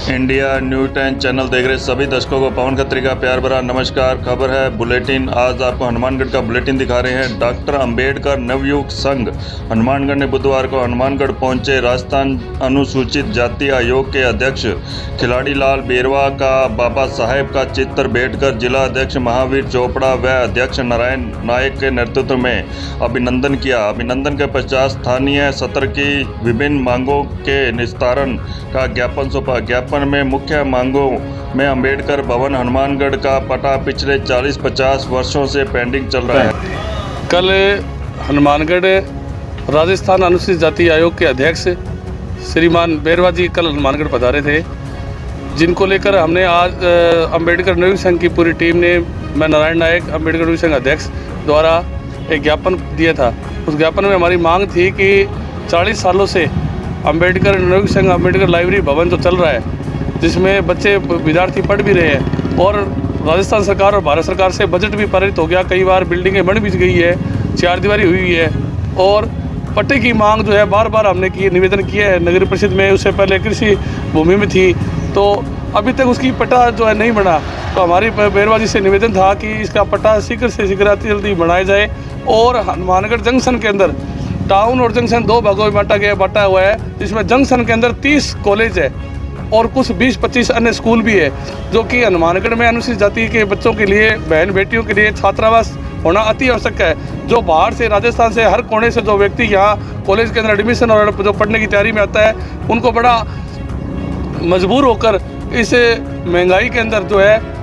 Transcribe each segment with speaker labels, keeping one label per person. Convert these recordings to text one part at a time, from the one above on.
Speaker 1: India news 10 channel देख रहे सभी दर्शकों को पवन खत्री का प्यार भरा नमस्कार। खबर है बुलेटिन। आज आपको हनुमानगढ़ का बुलेटिन दिखा रहे हैं। डॉक्टर अंबेडकर नवयुग संघ हनुमानगढ़ ने बुधवार को हनुमानगढ़ पहुंचे। राजस्थान अनुसूचित जाति आयोग के अध्यक्ष खिलाड़ी लाल बेरवा का बाबा साहेब का चित्र भेंट कर जिला अध्यक्ष महावीर चोपड़ा व अध्यक्ष नारायण नायक के नेतृत्व में अभिनंदन किया। अभिनंदन के पश्चात स्थानीय सत्र की विभिन्न मांगों के निस्तारण का ज्ञापन सौंपा। ज्ञापन में मुख्य मांगों में अंबेडकर भवन हनुमानगढ़ का पटा पिछले 40-50 वर्षों से पेंडिंग चल रहा है।
Speaker 2: कल हनुमानगढ़ राजस्थान अनुसूचित जाति आयोग के अध्यक्ष श्रीमान बेरवा जी कल हनुमानगढ़ पधारे थे, जिनको लेकर हमने आज अंबेडकर नवयुग संघ की पूरी टीम ने, मैं नारायण नायक अंबेडकर नवयुग संघ अध्यक्ष द्वारा एक ज्ञापन दिया था। उस ज्ञापन में हमारी मांग थी कि 40 सालों से अंबेडकर नवयुग संघ अम्बेडकर लाइब्रेरी भवन जो चल रहा है, जिसमें बच्चे विद्यार्थी पढ़ भी रहे हैं और राजस्थान सरकार और भारत सरकार से बजट भी पारित हो गया, कई बार बिल्डिंगें बन भी गई है, चार दीवारी हुई है और पट्टे की मांग जो है बार बार हमने निवेदन किया है नगर परिषद में। उससे पहले कृषि भूमि में थी, तो अभी तक उसकी पट्टा जो है नहीं बना। तो हमारी बेरवा जी से निवेदन था कि इसका पट्टा शीघ्र से शीघ्र जल्दी बनाया जाए और हनुमानगढ़ जंक्शन के अंदर टाउन और जंक्शन दो भागों में बांटा हुआ है, जिसमें जंक्शन के अंदर 30 कॉलेज है और कुछ 20-25 अन्य स्कूल भी है, जो कि हनुमानगढ़ में अनुसूचित जाति के बच्चों के लिए, बहन बेटियों के लिए छात्रावास होना अति आवश्यक है। जो बाहर से, राजस्थान से, हर कोने से जो व्यक्ति यहाँ कॉलेज के अंदर एडमिशन और जो पढ़ने की तैयारी में आता है, उनको बड़ा मजबूर होकर इस महंगाई के अंदर जो है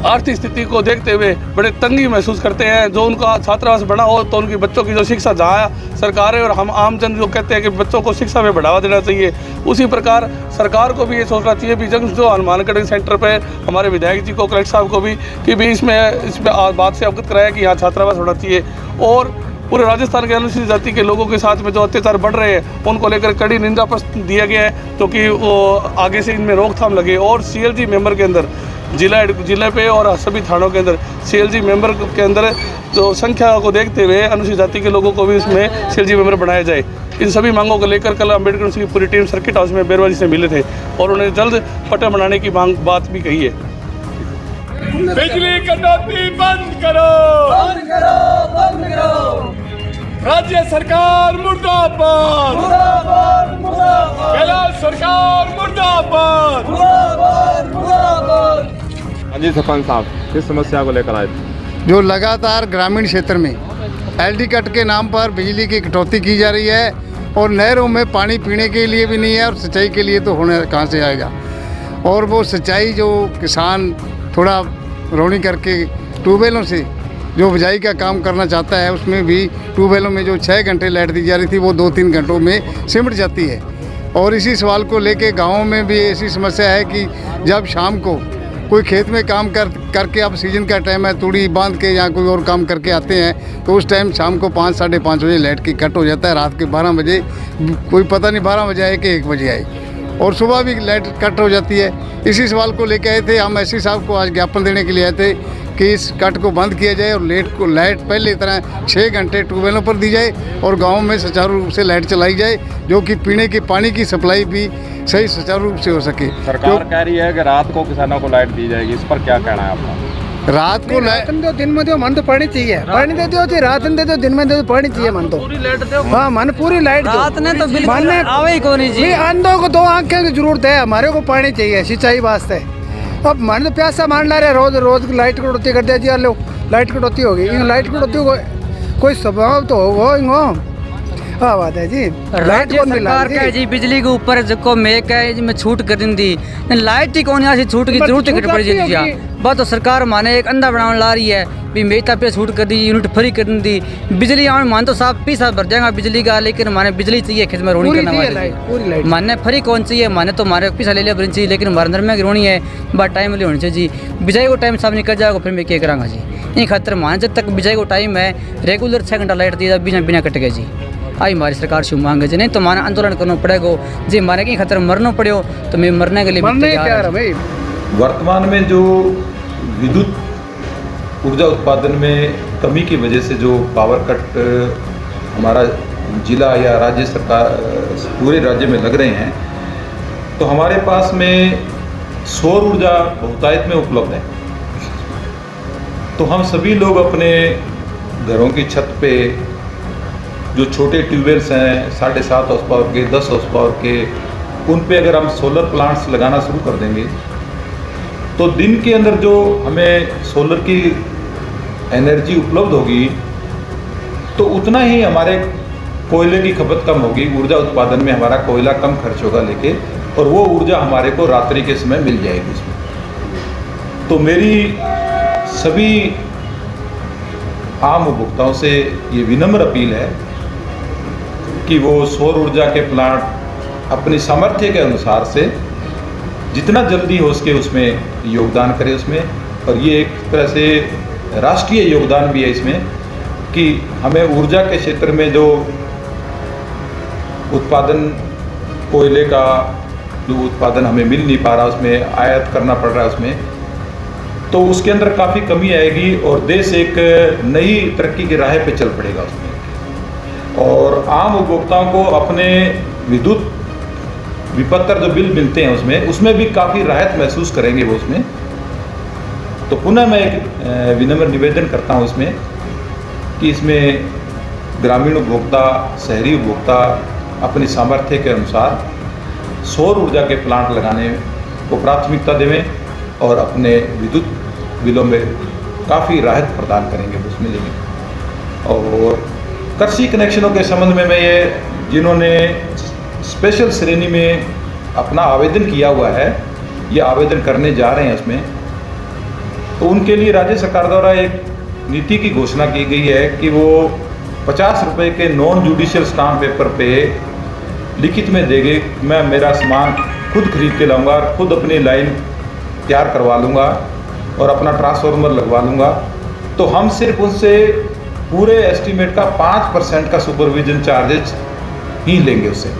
Speaker 2: आर्थिक स्थिति को देखते हुए बड़े तंगी महसूस करते हैं। जो उनका छात्रावास बना हो तो उनकी बच्चों की जो शिक्षा, जहाँ सरकारें और हम आम जन जो कहते हैं कि बच्चों को शिक्षा में बढ़ावा देना चाहिए, उसी प्रकार सरकार को भी ये सोचना चाहिए भी जो हनुमानगढ़ सेंटर पे हमारे विधायक जी को, कलेक्टर साहब को भी कि भी इसमें बात से अवगत कराया कि यहाँ छात्रावास होना चाहिए और पूरे राजस्थान के अनुसूचित जाति के लोगों के साथ में जो अत्याचार बढ़ रहे हैं उनको लेकर कड़ी निंदा प्रस्तुत दिया गया है, तो कि वो आगे से इनमें रोकथाम लगे। और CLG मेंबर के अंदर जिले पे और सभी थानों के अंदर CLG मेंबर के अंदर जो संख्या को देखते हुए अनुसूचित जाति के लोगों को भी इसमें CLG मेंबर बनाया जाए। इन सभी मांगों को लेकर कल अंबेडकर की पूरी टीम सर्किट हाउस में बेरवा जी से मिले थे और उन्हें जल्द पट्टा बनाने की बात भी कही है।
Speaker 3: बिजली कटौती बंद करो, बंद करो, बंद करो। राज्य सरकार मुर्दाबाद, मुर्दाबाद, मुर्दाबाद। कैलाश सरकार मुर्दाबाद, मुर्दाबाद, मुर्दाबाद।
Speaker 4: हाँ जी सरपंच साहब, किस समस्या को लेकर आए थे?
Speaker 5: जो लगातार ग्रामीण क्षेत्र में LD कट के नाम पर बिजली की कटौती की जा रही है और नहरों में पानी पीने के लिए भी नहीं है और सिंचाई के लिए तो होने कहाँ से आएगा। और वो सिंचाई जो किसान थोड़ा रोनी करके ट्यूबवेलों से जो बिजाई का काम करना चाहता है, उसमें भी ट्यूबवेलों में जो 6 घंटे लाइट दी जा रही थी वो 2-3 घंटों में सिमट जाती है। और इसी सवाल को लेके गाँव में भी ऐसी समस्या है कि जब शाम को कोई खेत में काम करके, अब सीजन का टाइम है, तूड़ी बांध के या कोई और काम करके आते हैं, तो उस टाइम शाम को 5-5:30 बजे लाइट की कट हो जाता है। रात के 12 बजे कोई पता नहीं 12 बजे आए कि 1 बजे आए और सुबह भी लाइट कट हो जाती है। इसी सवाल को लेकर आए थे हम, SC साहब को आज ज्ञापन देने के लिए आए थे कि इस कट को बंद किया जाए और लाइट पहले तरह 6 घंटे ट्यूबवेलों पर दी जाए और गाँव में सुचारू रूप से लाइट चलाई जाए, जो कि पीने के पानी की सप्लाई भी सही सुचारू रूप से हो सके।
Speaker 4: सरकार कह रही है कि रात को किसानों को लाइट दी जाएगी, इस पर क्या कहना है आपका?
Speaker 5: रात को लाइट
Speaker 6: दो, दिन में दो, मन तो पानी चाहिए, पानी दे दो, रात में दे दो, दिन में दे दो, पानी चाहिए मन तो पूरी लाइट दो। हाँ, मन पूरी लाइट रात ने तो बिल्कुल आवे ही कौन जी। अंधों को 2 आंखें की जरूरत है, हमारे को पानी चाहिए सिंचाई वास्ते। अब मन तो प्यासा मान ला रहे, रोज लाइट कटौती कर दिया जी, लो लाइट कटौती होगी, लाइट कटौती कोई स्वभाव तो हो हाँ बात है जी।
Speaker 7: राज्य सरकार का जी बिजली के ऊपर जो मेक है जी में छूट कर दी, लाइट ही कौन यहाँ से छूट की जरूरत कट पड़ी जी। बात तो सरकार माने एक अंधा बनाने ला रही है भी मेहता पे छूट कर दी, यूनिट फ्री कर दी। बिजली मान तो साफ पैसा भर जाएगा बिजली का, लेकिन माने बिजली चाहिए खेत में रोनी करना माने फ्री कौन चाहिए, माने तो हमारे पैसा ले लिया बन चाहिए, लेकिन हमारे अंदर में रोनी है बात टाइम ले होनी चाहिए जी। बिजाई को टाइम साफ निकल जाएगा फिर मैं क्या कराँगा जी। इन खातर माने जब तक बिजाई को टाइम है रेगुलर 6 घंटा लाइट दिया बिना कट गए जी। आई हमारी सरकार से मांग है जी, नहीं तो हमारा आंदोलन करना पड़ेगा जी। हमारे की खतर मरना पड़े तो मैं मरने के लिए तैयार है।
Speaker 8: वर्तमान में जो विद्युत ऊर्जा उत्पादन में कमी की वजह से जो पावर कट हमारा जिला या राज्य सरकार पूरे राज्य में लग रहे हैं, तो हमारे पास में सौर ऊर्जा बहुतायत में उपलब्ध है। तो हम सभी लोग अपने घरों की छत पे जो छोटे ट्यूबवेल्स हैं 7.5 हॉर्स पावर के, 10 हॉर्स पावर के, उन पे अगर हम सोलर प्लांट्स लगाना शुरू कर देंगे तो दिन के अंदर जो हमें सोलर की एनर्जी उपलब्ध होगी तो उतना ही हमारे कोयले की खपत कम होगी, ऊर्जा उत्पादन में हमारा कोयला कम खर्च होगा लेके, और वो ऊर्जा हमारे को रात्रि के समय मिल जाएगी उसमें। तो मेरी सभी आम उपभोक्ताओं से ये विनम्र अपील है कि वो सौर ऊर्जा के प्लांट अपनी सामर्थ्य के अनुसार से जितना जल्दी हो सके उसमें योगदान करें उसमें। और ये एक तरह से राष्ट्रीय योगदान भी है इसमें कि हमें ऊर्जा के क्षेत्र में जो उत्पादन कोयले का जो उत्पादन हमें मिल नहीं पा रहा, उसमें आयात करना पड़ रहा है उसमें, तो उसके अंदर काफ़ी कमी आएगी और देश एक नई तरक्की की राह पे चल पड़ेगा उसमें। और आम उपभोक्ताओं को अपने विद्युत विपत्र जो बिल मिलते हैं उसमें भी काफ़ी राहत महसूस करेंगे वो उसमें। तो पुनः मैं एक विनम्र निवेदन करता हूँ इसमें कि इसमें ग्रामीण उपभोक्ता, शहरी उपभोक्ता अपनी सामर्थ्य के अनुसार सौर ऊर्जा के प्लांट लगाने को प्राथमिकता देवें और अपने विद्युत बिलों में काफ़ी राहत प्रदान करेंगे उसमें लेकिन। और कृषि कनेक्शनों के संबंध में मैं ये जिन्होंने स्पेशल श्रेणी में अपना आवेदन किया हुआ है, ये आवेदन करने जा रहे हैं उसमें, तो उनके लिए राज्य सरकार द्वारा एक नीति की घोषणा की गई है कि वो 50 रुपये के नॉन जुडिशियल स्टाम्प पेपर पे लिखित में देंगे, मैं मेरा सामान खुद खरीद के लाऊंगा, खुद अपनी लाइन तैयार करवा लूँगा और अपना ट्रांसफार्मर लगवा लूँगा। तो हम सिर्फ उनसे पूरे एस्टीमेट का 5% का सुपरविजन चार्जेज ही लेंगे उससे।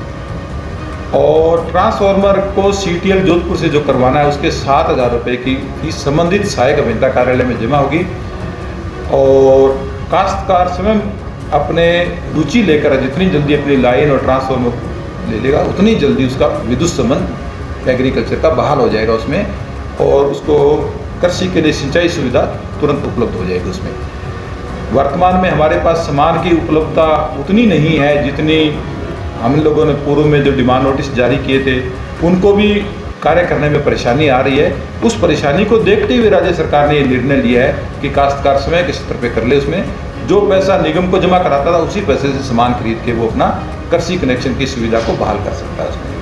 Speaker 8: और ट्रांसफार्मर को CTL जोधपुर से जो करवाना है उसके 7,000 रुपये की फीस संबंधित सहायक अभियंता कार्यालय में जमा होगी। और काश्तकार स्वयं अपने रुचि लेकर जितनी जल्दी अपनी लाइन और ट्रांसफार्मर ले लेगा उतनी जल्दी उसका विद्युत संबंध एग्रीकल्चर का बहाल हो जाएगा उसमें, और उसको कृषि के लिए सिंचाई सुविधा तुरंत उपलब्ध हो जाएगी उसमें। वर्तमान में हमारे पास सामान की उपलब्धता उतनी नहीं है जितनी हम लोगों ने पूर्व में जो डिमांड नोटिस जारी किए थे उनको भी कार्य करने में परेशानी आ रही है। उस परेशानी को देखते हुए राज्य सरकार ने ये निर्णय लिया है कि काश्तकार समय के स्तर पर कर ले, उसमें जो पैसा निगम को जमा कराता था उसी पैसे से सामान खरीद के वो अपना कृषि कनेक्शन की सुविधा को बहाल कर सकता है उसमें।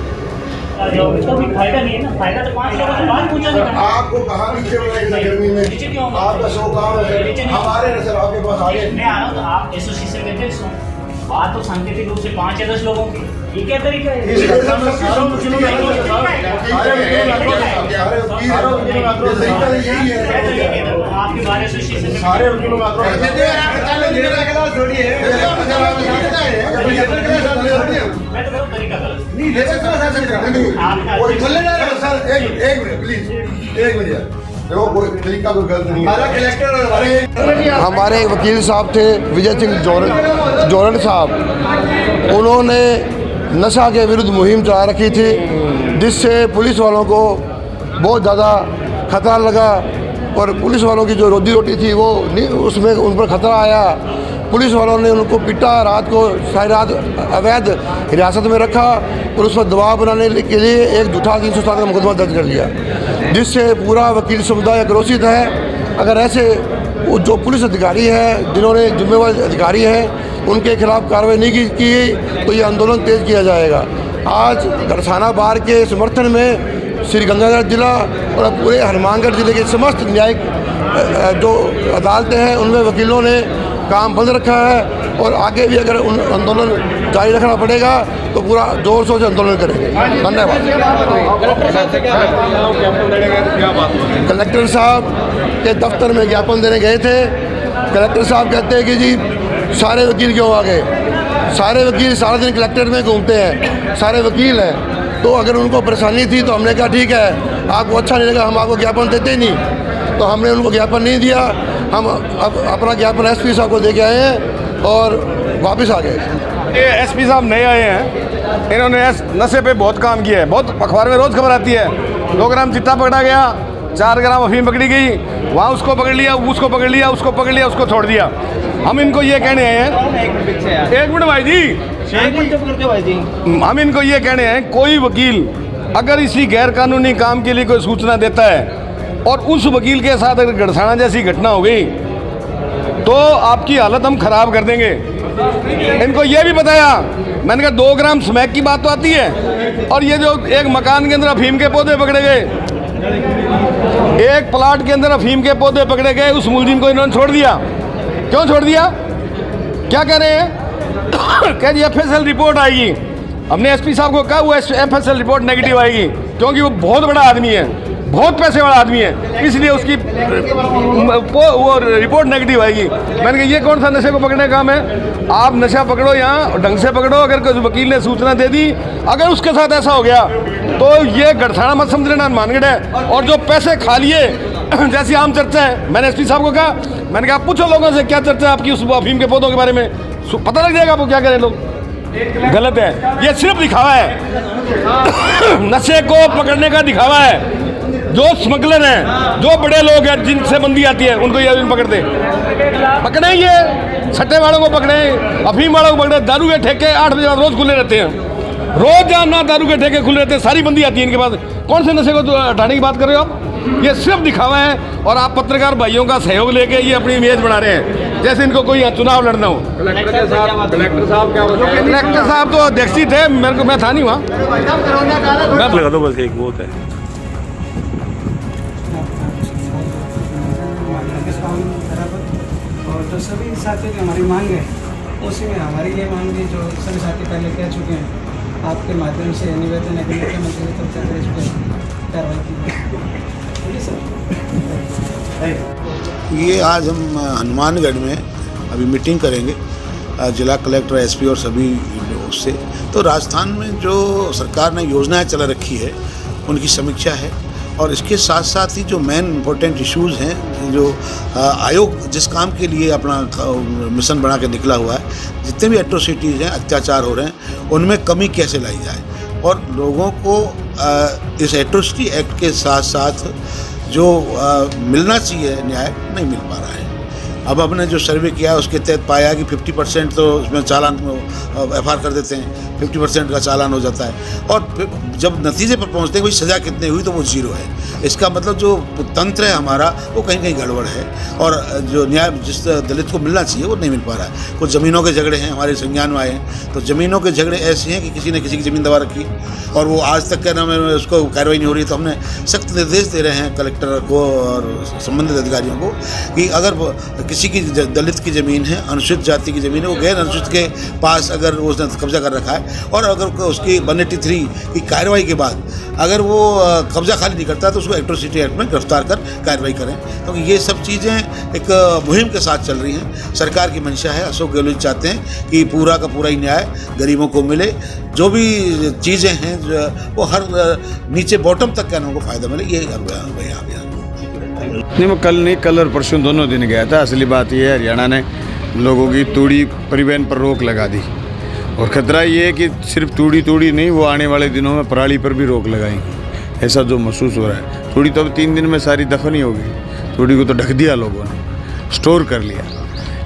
Speaker 9: उसका भी फायदा नहीं है ना, फायदा तो 5 लोगों से बात पूछा नहीं। आपको कहाँ नीचे बनाएगा जमीन में? नीचे क्यों? आपका शो काम है, हमारे नजर आपके पास आगे मैं आ रहा हूँ तो आप एसोसिएशन के अध्यक्ष हो, बात तो सांकेतिक रूप से 5 या 10 लोगों की, ये क्या तरीका है? आपके बारे एसोसिएशन सारे वकीलों का मैं तो कहूँ तरीका गलत नहीं ले
Speaker 10: हमारे वकील साहब थे विजय सिंह जोरन साहब, उन्होंने नशा के विरुद्ध मुहिम चला रखी थी जिससे पुलिस वालों को बहुत ज़्यादा खतरा लगा और पुलिस वालों की जो रोजी रोटी थी वो उसमें उन पर खतरा आया। पुलिस वालों ने उनको पिटा, रात को सारी रात अवैध हिरासत में रखा और उस पर दबाव बनाने के लिए एक झूठा 307 का मुकदमा दर्ज कर लिया, जिससे पूरा वकील समुदाय आक्रोशित है। अगर ऐसे जो पुलिस अधिकारी हैं, जिन्होंने जिम्मेवार अधिकारी हैं, उनके खिलाफ कार्रवाई नहीं की तो ये आंदोलन तेज किया जाएगा। आज गरसाना बार के समर्थन में श्री गंगानगर जिला और पूरे हनुमानगढ़ जिले के समस्त न्यायिक जो अदालतें हैं उनमें वकीलों ने काम बंद रखा है और आगे भी अगर उन आंदोलन जारी रखना पड़ेगा तो पूरा जोर शोर से आंदोलन करेंगे। धन्यवाद। कलेक्टर साहब के दफ्तर में ज्ञापन देने गए थे। कलेक्टर साहब कहते हैं कि जी सारे वकील क्यों आ गए? सारे वकील सारा दिन कलेक्टर में घूमते हैं, सारे वकील हैं। तो अगर उनको परेशानी थी तो हमने कहा ठीक है, आपको अच्छा नहीं लगा हम आपको ज्ञापन देते ही नहीं, तो हमने उनको ज्ञापन नहीं दिया। हम अब अपना ज्ञापन SP साहब को दे के आए हैं और वापस आ गए।
Speaker 3: ये एसपी साहब नए आए हैं, इन्होंने नशे पे बहुत काम किया है, बहुत अखबार में रोज़ खबर आती है। 2 ग्राम चिट्टा पकड़ा गया, 4 ग्राम अफीम पकड़ी गई, वहाँ उसको पकड़ लिया, उसको पकड़ लिया, उसको पकड़ लिया, उसको छोड़ दिया। हम इनको ये कहने आए हैं, 1 मिनट भाई जी, हम इनको ये कहने हैं, कोई वकील अगर इसी गैर कानूनी काम के लिए कोई सूचना देता है और उस वकील के साथ अगर गड़साना जैसी घटना हो गई तो आपकी हालत हम खराब कर देंगे। इनको ये भी बताया, मैंने कहा 2 ग्राम स्मैक की बात तो आती है, और ये जो एक मकान के अंदर अफीम के पौधे पकड़े गए, एक प्लाट के अंदर अफीम के पौधे पकड़े गए, उस मुलजिम को इन्होंने छोड़ दिया। क्यों छोड़ दिया? क्या कह रहे हैं? कह जी FSL रिपोर्ट आएगी। हमने एसपी साहब को कहा वो FSL रिपोर्ट नेगेटिव आएगी, क्योंकि वो बहुत बड़ा आदमी है, बहुत पैसे वाला आदमी है, इसलिए उसकी वो रिपोर्ट नेगेटिव आएगी। मैंने कहा ये कौन सा नशे को पकड़ने का काम है? आप नशा पकड़ो यहाँ ढंग से पकड़ो। अगर कोई वकील ने सूचना दे दी, अगर उसके साथ ऐसा हो गया तो ये गड़साना मत समझ लेना, हनुमानगढ़ है। और जो पैसे खा लिए जैसी आम चर्चा है, मैंने एसपी साहब को कहा, मैंने कहा पूछो लोगों से क्या चर्चा है आपकी उस अफीम के पौधों के बारे में, पता लग जाएगा आपको क्या करें लोग। गलत है, ये सिर्फ दिखावा है, नशे को पकड़ने का दिखावा है। जो स्मगलर हैं, जो बड़े लोग हैं जिनसे बंदी आती है, उनको ये पकड़ते पकड़े, ये सट्टे वालों को पकड़े, अफीम वालों को पकड़े। दारू के ठेके 8 बजे बाद रोज खुले रहते हैं, रोज जाना दारू के ठेके खुले रहते हैं, सारी बंदी आती है इनके पास। कौन से नशे को हटाने की बात कर रहे हो आप? ये सिर्फ दिखावा है, और आप पत्रकार भाइयों का सहयोग लेके ये अपनी इमेज बना रहे हैं, जैसे इनको कोई चुनाव लड़ना हो।
Speaker 4: कलेक्टर साहब क्या बताएं?
Speaker 3: कलेक्टर साहब तो अध्यक्ष ही थे, मेरे को, मैं था नहीं वहाँ।
Speaker 2: लगा दो बस, एक बहुत है।
Speaker 6: और जो सभी साथियों की हमारी मांग है, उसी में हमारी ये मांग भी जो सभी साथी पहले कह चुके हैं, आपके माध्यम से निवेदन है कि मुख्यमंत्री की तरफ से अगर इस पर कार्रवाई की जाए।
Speaker 10: ये आज हम हनुमानगढ़ में अभी मीटिंग करेंगे जिला कलेक्टर, एसपी और सभी लोगों से। तो राजस्थान में जो सरकार ने योजनाएं चला रखी है उनकी समीक्षा है, और इसके साथ साथ ही जो मेन इम्पोर्टेंट इश्यूज़ हैं, जो आयोग जिस काम के लिए अपना मिशन बना के निकला हुआ है, जितने भी एट्रोसिटीज़ हैं, अत्याचार हो रहे हैं, उनमें कमी कैसे लाई जाए, और लोगों को इस एट्रोसिटी एक्ट के साथ साथ जो मिलना चाहिए न्याय नहीं मिल पा रहा है। अब हमने जो सर्वे किया है उसके तहत पाया कि 50% तो उसमें चालान FR कर देते हैं, 50% का चालान हो जाता है, और जब नतीजे पर पहुंचते हैं भाई सज़ा कितनी हुई तो वो 0 है। इसका मतलब जो तंत्र है हमारा वो कहीं कहीं गड़बड़ है, और जो न्याय जिस दलित को मिलना चाहिए वो नहीं मिल पा रहा है। कुछ ज़मीनों के झगड़े हैं हमारे संज्ञान में आए हैं, तो ज़मीनों के झगड़े ऐसे हैं कि किसी ने किसी की ज़मीन दबा रखी और वो आज तक कहना में उसको कार्रवाई नहीं हो रही। तो हमने सख्त निर्देश दे रहे हैं कलेक्टर को और संबंधित अधिकारियों को कि अगर किसी की दलित की ज़मीन है, अनुसूचित जाति की ज़मीन है, वो गैर अनुसूचित के पास अगर उसने कब्जा कर रखा है, और अगर उसकी 183 की कार्रवाई के बाद अगर वो कब्जा खाली नहीं करता तो उसको एट्रोसिटी एक्ट में गिरफ्तार कर कार्रवाई करें। क्योंकि ये सब चीज़ें एक मुहिम के साथ चल रही हैं। सरकार की मंशा है, अशोक गहलोत चाहते हैं कि पूरा का पूरा ही न्याय गरीबों को मिले, जो भी चीज़ें हैं वो हर नीचे बॉटम तक के लोगों को फ़ायदा मिले, ये अभियान।
Speaker 5: नहीं, मैं कल और परसों दोनों दिन गया था। असली बात यह है, हरियाणा ने लोगों की तूड़ी परिवहन पर रोक लगा दी, और खतरा ये है कि सिर्फ तूड़ी नहीं, वो आने वाले दिनों में पराली पर भी रोक लगाएंगे, ऐसा जो महसूस हो रहा है। तूड़ी तो अब 3 दिन में सारी दफन ही होगी, तूड़ी को तो ढक दिया लोगों ने, स्टोर कर लिया।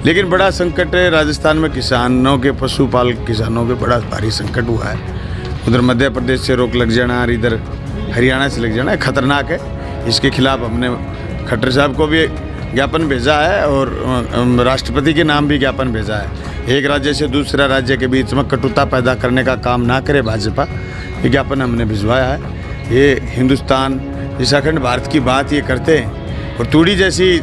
Speaker 5: लेकिन बड़ा संकट है राजस्थान में, किसानों के, पशुपालक किसानों के बड़ा भारी संकट हुआ है। उधर मध्य प्रदेश से रोक लग जाना और इधर हरियाणा से लग जाना खतरनाक है। इसके खिलाफ हमने खट्टर साहब को भी ज्ञापन भेजा है, और राष्ट्रपति के नाम भी ज्ञापन भेजा है। एक राज्य से दूसरा राज्य के बीच में कटुता पैदा करने का काम ना करे भाजपा, ये ज्ञापन हमने भिजवाया है। ये हिंदुस्तान, इस अखंड भारत की बात ये करते हैं, और तूड़ी जैसी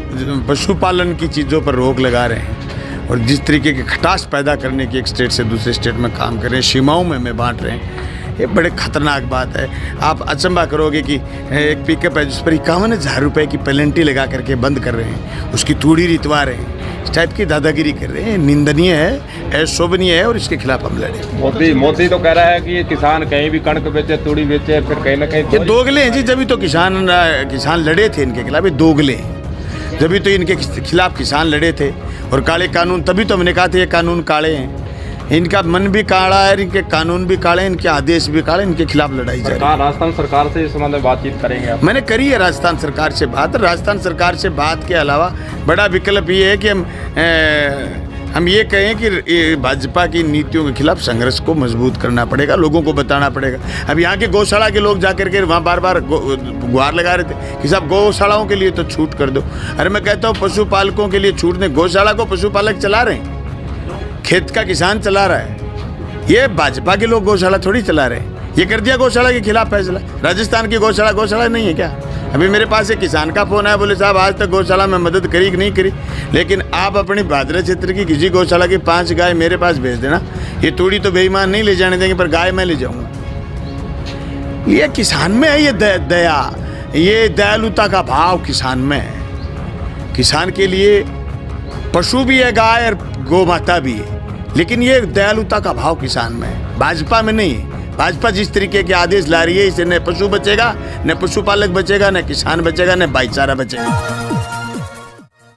Speaker 5: पशुपालन की चीज़ों पर रोक लगा रहे हैं, और जिस तरीके की खटास पैदा करने की एक स्टेट से दूसरे स्टेट में काम कर रहे हैं, सीमाओं में बांट रहे हैं, ये बड़े खतरनाक बात है। आप अचंभा करोगे कि एक पिकअप है जिस पर 51,000 रुपये की पेनल्टी लगा करके बंद कर रहे हैं, उसकी तूड़ी रितवा रहे हैं, इस टाइप की दादागिरी कर रहे हैं, निंदनीय है, अशोभनीय है, और इसके खिलाफ हम लड़े।
Speaker 4: मोदी तो कह रहा है कि ये किसान कहीं भी कणक बेचे, तूड़ी बेचे, फिर कहीं ना कहीं
Speaker 5: ये दोगले हैं जी। जब तो किसान लड़े थे इनके खिलाफ, ये दोगले हैं। जब तो इनके खिलाफ किसान लड़े थे, और काले कानून, तभी तो हमने कहा था ये कानून काले हैं। इनका मन भी काला है, इनके कानून भी काले, इनके आदेश भी काले, इनके खिलाफ लड़ाई जाए।
Speaker 4: राजस्थान सरकार से इस संबंध में बातचीत करेंगे आप?
Speaker 5: मैंने करी है राजस्थान सरकार से बात। राजस्थान सरकार से बात के अलावा बड़ा विकल्प ये है कि हम ये कहें कि भाजपा की नीतियों के खिलाफ संघर्ष को मजबूत करना पड़ेगा, लोगों को बताना पड़ेगा। अब यहाँ के गौशाला के लोग जाकर के वहाँ बार बार गुहार लगा रहे थे कि साहब गौशालाओं के लिए तो छूट कर दो। अरे मैं कहता हूँ पशुपालकों के लिए छूट नहीं, गौशाला को पशुपालक चला रहे हैं, खेत का किसान चला रहा है, ये भाजपा के लोग गौशाला थोड़ी चला रहे हैं। ये कर दिया गौशाला के खिलाफ फैसला। राजस्थान की गौशाला नहीं है क्या? अभी मेरे पास एक किसान का फोन आया, बोले साहब आज तक गौशाला में मदद करी कि नहीं करी, लेकिन आप अपनी भादरा क्षेत्र की किसी गौशाला की 5 गाय मेरे पास भेज देना, ये तोड़ी तो बेईमान नहीं ले जाने देंगे, पर गाय मैं ले जाऊंगा। ये किसान में है, ये दया, ये दयालुता का भाव किसान में है। किसान के लिए पशु भी है, गाय और गौ माता भी है, लेकिन ये दयालुता का भाव किसान में है, भाजपा में नहीं है। भाजपा जिस तरीके के आदेश ला रही है, इससे न पशु बचेगा, न पशुपालक बचेगा, न किसान बचेगा, न भाईचारा बचेगा।